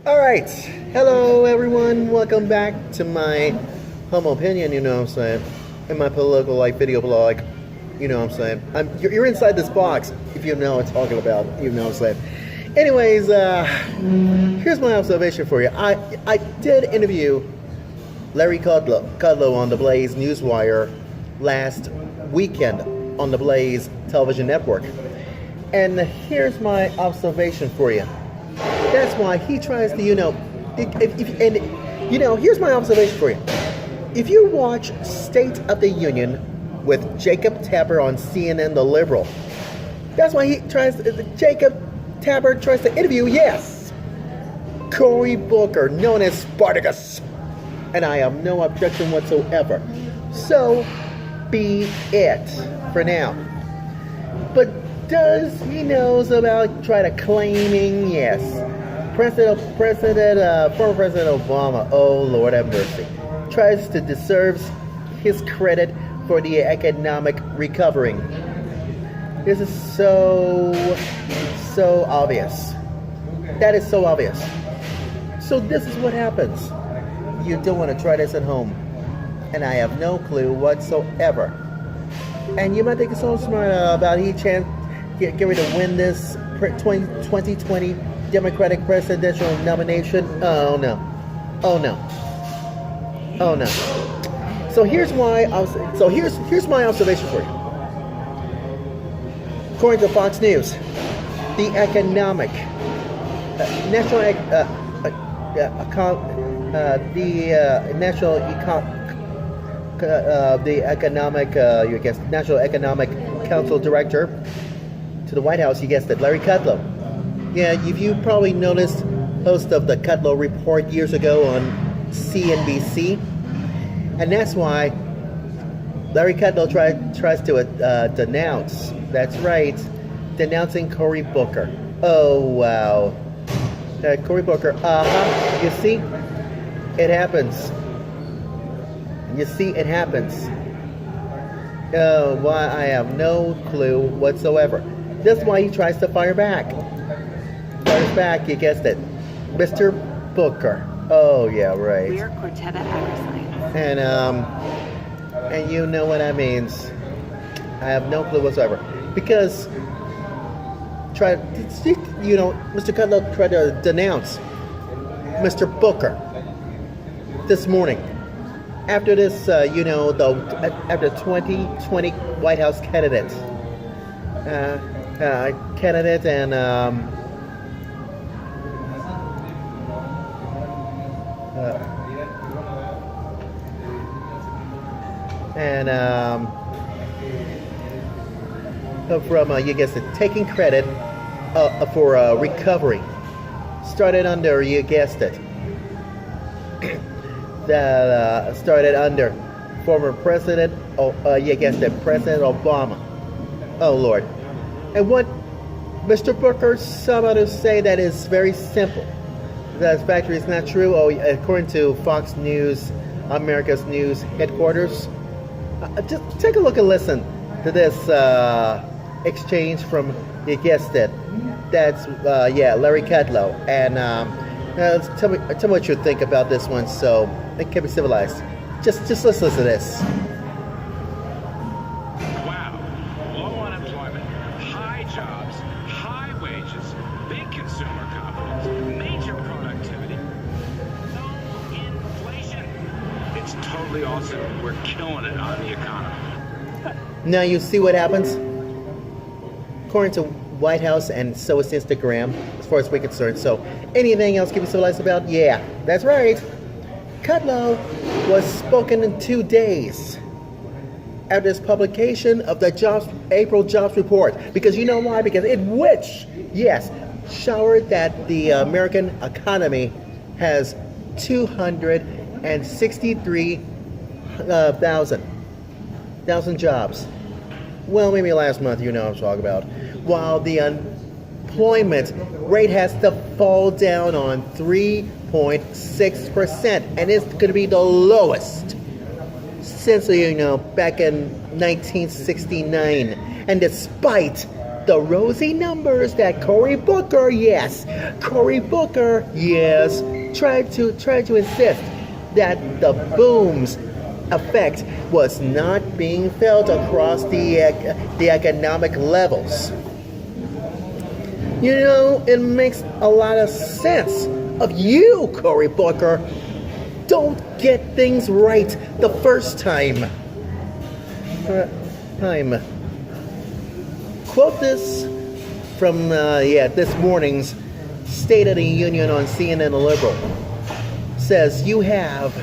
All right. Hello, everyone. Welcome back to my home opinion, you know what I'm saying, in my political video blog, you know what I'm saying. You're inside this box, if you know what I'm talking about, you know what I'm saying. Anyways, here's my observation for you. I did interview Larry Kudlow on the Blaze Newswire last weekend on the Blaze television network. And here's my observation for you. That's why he tries to, here's my observation for you. If you watch State of the Union with Jacob Tapper on CNN, the liberal, that's why Jacob Tapper tries to interview, yes, Cory Booker, known as Spartacus. And I have no objection whatsoever. So be it for now. But does he knows about claiming, yes, former President Obama, oh Lord have mercy, tries to deserves his credit for the economic recovery. This is so obvious. That is so obvious. So this is what happens. You don't want to try this at home, and I have no clue whatsoever. And you might think it's so smart about he chance get ready to win this 2020 Democratic presidential nomination. Oh no. So here's my observation for you. According to Fox News, the economic national National Economic Council Director to the White House, you guessed it, Larry Kudlow. Yeah, you probably noticed, host of the Kudlow Report years ago on CNBC, and that's why Larry Kudlow tries to denounce. That's right, denouncing Cory Booker. Oh wow, Cory Booker. You see, it happens. You see, it happens. Oh, why? I have no clue whatsoever. That's why he tries to fire back. Fires back, you guessed it. Mr. Booker. Oh, yeah, right. We're Corteva Agriscience. And you know what that means. I have no clue whatsoever. Because, Mr. Kudlow tried to denounce Mr. Booker this morning. After this, after 2020 White House candidate you guessed it, taking credit for recovery. Started under, you guessed it, that started under former President, President Obama. Oh Lord. And what Mr. Booker, some others say that is very simple. That factory is not true. Oh, according to Fox News, America's News headquarters. Just take a look and listen to this exchange from, you guessed it, that's Larry Kudlow. And tell me what you think about this one, so it can be civilized. Just listen to this. Wow. Low unemployment, high jobs, high wages, big consumer confidence, major productivity, no inflation. It's totally awesome. We're killing it on the economy. Now you see what happens? According to White House, and so is Instagram, as far as we're concerned. So anything else can be civilized about? Yeah, that's right. Kudlow was spoken in 2 days after his publication of the April jobs report. Because you know why? Because showered that the American economy has 263,000 jobs. Well, maybe last month, you know what I'm talking about. While the unemployment rate has to fall down on 3.6%, and it's going to be the lowest since back in 1969. And despite the rosy numbers that Cory Booker, yes, tried to insist that the boom's effect was not being felt across the economic levels. You know, it makes a lot of sense of you, Cory Booker. Don't get things right the first time. Quote this from this morning's State of the Union on CNN The Liberal. Says you have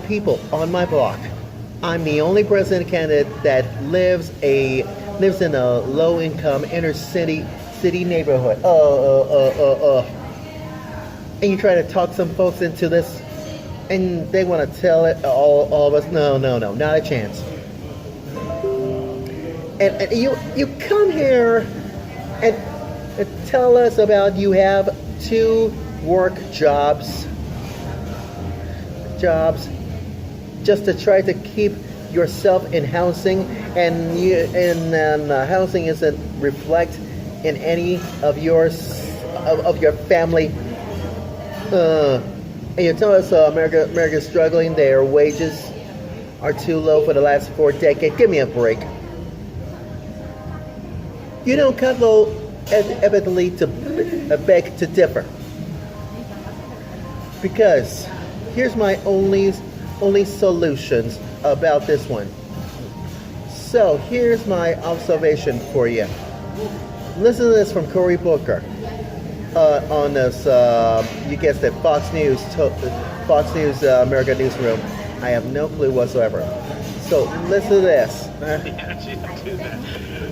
people on my block. I'm the only president candidate that lives in a low-income inner city neighborhood. And you try to talk some folks into this, and they want to tell it all of us. No, not a chance. And you come here and tell us about you have 2 work jobs just to try to keep yourself in housing, and housing isn't reflect in any of your family. And you tell us America's struggling, their wages are too low for the last 4 decades. Give me a break. You know, Kudlow evidently to beg to differ. Because here's my only solutions about this one. So here's my observation for you. Listen to this from Cory Booker on this, you guessed it, Fox News America Newsroom. I have no clue whatsoever. So listen to this.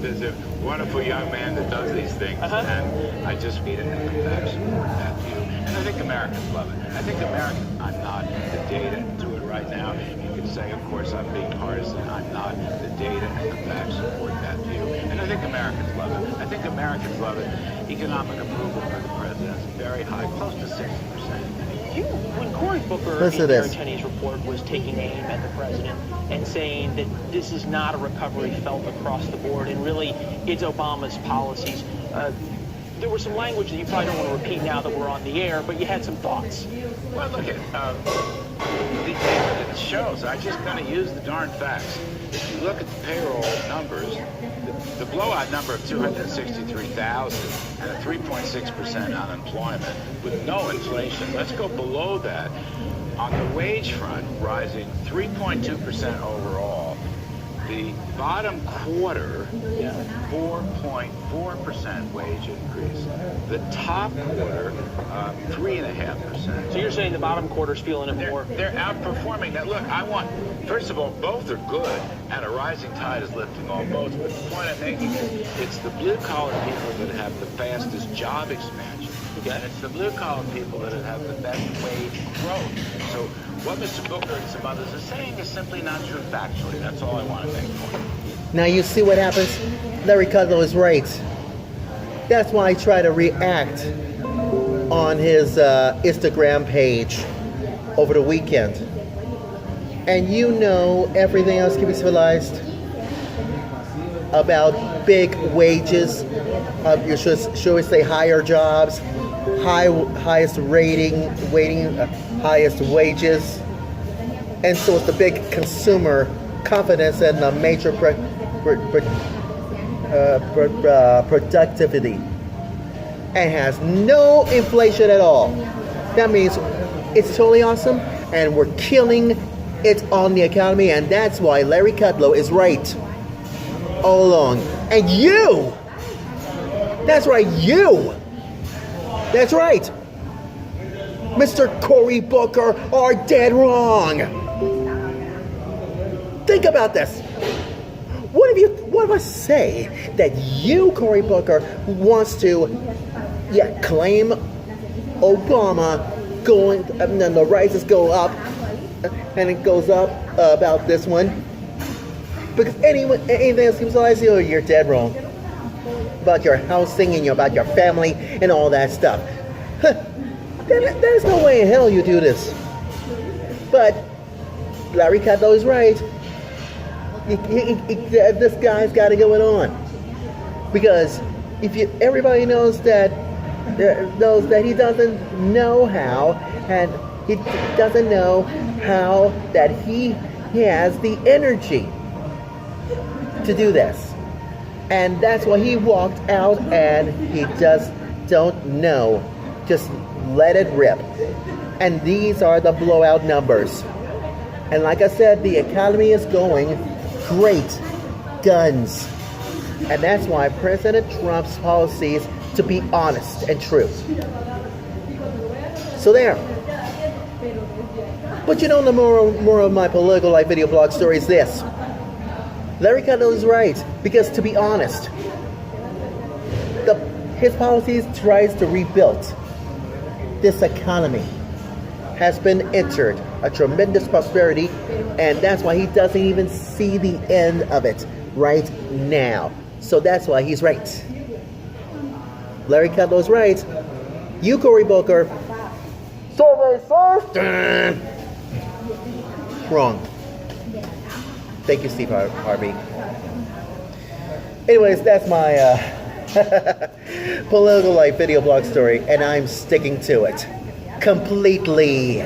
There's a wonderful young man that does these things, and I just read it and come back support that view. And I think Americans love it. I think Americans, I'm not the data to it right now. You can say, of course, I'm being partisan. I'm not the data, and come back support that view. And I think Americans love it. I think Americans love it. Economic approval for the president is very high, close to 60%. When Cory Booker in Gary Tenney's report was taking aim at the president and saying that this is not a recovery felt across the board and really it's Obama's policies, there was some language that you probably don't want to repeat now that we're on the air, but you had some thoughts. Well, look at the evidence shows. I'm just going to use the darn facts. If you look at the payroll numbers, the blowout number of 263,000 and a 3.6% unemployment with no inflation. Let's go below that. On the wage front, rising 3.2% overall. The bottom quarter, 4.4% wage increase. The top quarter, 3.5%. So you're saying the bottom quarter's feeling it more? They're outperforming that. Look, first of all, both are good, and a rising tide is lifting all boats. But the point I'm making is, it's the blue-collar people that have the fastest job expansion. And it's the blue-collar people that have the best wage growth. So what Mr. Booker and some others are saying is simply not true factually. That's all I want to make for you. Now you see what happens? Larry Kudlow is right. That's why I try to react on his Instagram page over the weekend. And you know everything else can be civilized about big wages, should we say higher jobs, highest highest wages, and so it's the big consumer confidence and the major productivity, and has no inflation at all. That means it's totally awesome, and we're killing it on the economy, and that's why Larry Kudlow is right all along. And you, that's right, that's right, Mr. Cory Booker, are dead wrong. Think about this. What if I say that you, Cory Booker, wants to claim Obama going, and then the rises go up, and it goes up about this one, because anything else seems like you're dead wrong about your housing and about your family and all that stuff. There's no way in hell you do this. But Larry Kudlow is right. this guy's got it going on. Because everybody knows that he doesn't know how, and he doesn't know how that he has the energy to do this. And that's why he walked out, and he just don't know. Just let it rip. And these are the blowout numbers. And like I said, the economy is going great guns. And that's why President Trump's policies to be honest and true. So there. But you know, the more of my political life video blog story is this. Larry Kudlow is right, because to be honest, his policies tries to rebuild this economy has been entered a tremendous prosperity, and that's why he doesn't even see the end of it right now. So that's why he's right. Larry Kudlow's right. You, Cory Booker. Survey first. Wrong. Thank you, Steve Harvey. Anyways, that's my political life video blog story, and I'm sticking to it completely.